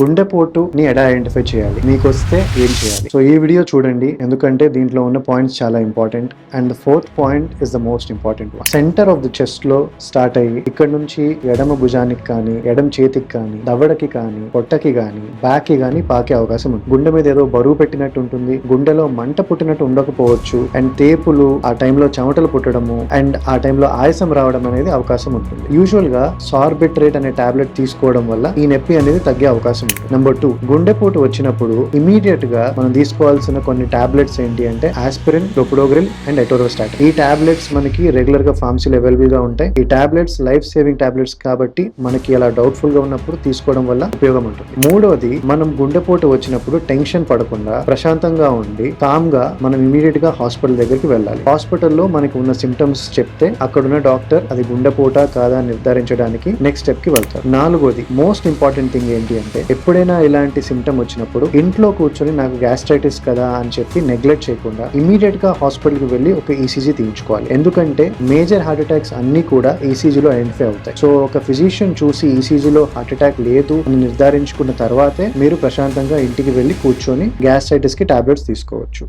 గుండెపోటుని ఎలా ఐడెంటిఫై చేయాలి, మీకు వస్తే ఏం చేయాలి. సో ఈ వీడియో చూడండి, ఎందుకంటే దీంట్లో ఉన్న పాయింట్స్ చాలా important. And the fourth point is the most important one. Centre of the chest లో స్టార్ట్ అయ్యి ఇక్కడ నుంచి ఎడమ భుజానికి కానీ, ఎడమ చేతికి కానీ, దవడకి కానీ, పొట్టకి కానీ, బ్యాక్ కి కానీ పాకే అవకాశం ఉంది. గుండె మీద ఏదో బరువు పెట్టినట్టు ఉంటుంది, గుండెలో మంట పుట్టినట్టు ఉండకపోవచ్చు, అండ్ తేపులు, ఆ టైంలో చెమటలు పుట్టడము, అండ్ ఆ టైంలో ఆయాసం రావడం అనేది అవకాశం ఉంటుంది. యూజువల్ గా సార్బిట్రేట్ అనే టాబ్లెట్ తీసుకోవడం వల్ల ఈ నొప్పి అనేది తగ్గే అవకాశం ఉంది. నెంబర్ 2, గుండెపోటు వచ్చినప్పుడు ఇమీడియట్ గా మనం తీసుకోవాల్సిన కొన్ని టాబ్లెట్స్ ఏంటి అంటే ఆస్పిరిన్, క్లోపిడోగ్రిల్ అండ్ ఎటోరోస్టాటిన్. ఈ టాబ్లెట్స్ మనకి రెగ్యులర్ గా ఫార్మసీలో అవైలబుల్ గా ఉంటాయి. ఈ టాబ్లెట్స్ లైఫ్ సేవింగ్ టాబ్లెట్స్ కాబట్టి మనకి అలా డౌట్ఫుల్ గా ఉన్నప్పుడు తీసుకోవడం వల్ల ఉపయోగం ఉంటుంది. మూడోది, మనం గుండెపోటు వచ్చినప్పుడు టెన్షన్ పడకుండా ప్రశాంతంగా ఉండి కామ్ గా మనం ఇమీడియట్ గా హాస్పిటల్ దగ్గరికి వెళ్ళాలి. హాస్పిటల్లో మనకి ఉన్న సిమ్టమ్స్ చెప్తే అక్కడున్న డాక్టర్ అది గుండెపోటా కాదా నిర్ధారించడానికి నెక్స్ట్ స్టెప్ కి వెళ్తారు. నాలుగోది, మోస్ట్ ఇంపార్టెంట్ థింగ్ ఏంటి అంటే ఎప్పుడైనా ఇలాంటి సిమ్టమ్ వచ్చినప్పుడు ఇంట్లో కూర్చొని నాకు గ్యాస్ట్రైటిస్ కదా అని చెప్పి నెగ్లెక్ట్ చేయకుండా ఇమీడియట్ గా హాస్పిటల్ కి వెళ్ళి ఒక ఈసీజీ తీయించుకోవాలి. ఎందుకంటే మేజర్ హార్ట్ అటాక్స్ అన్ని కూడా ఈసీజీలో ఐడెంటిఫై అవుతాయి. సో ఒక ఫిజిషియన్ చూసి ఈసీజీలో హార్ట్ అటాక్ లేదు అని నిర్ధారించుకున్న తర్వాతే మీరు ప్రశాంతంగా ఇంటికి వెళ్ళి కూర్చొని గ్యాస్ట్రైటిస్ కి టాబ్లెట్స్ తీసుకోవచ్చు.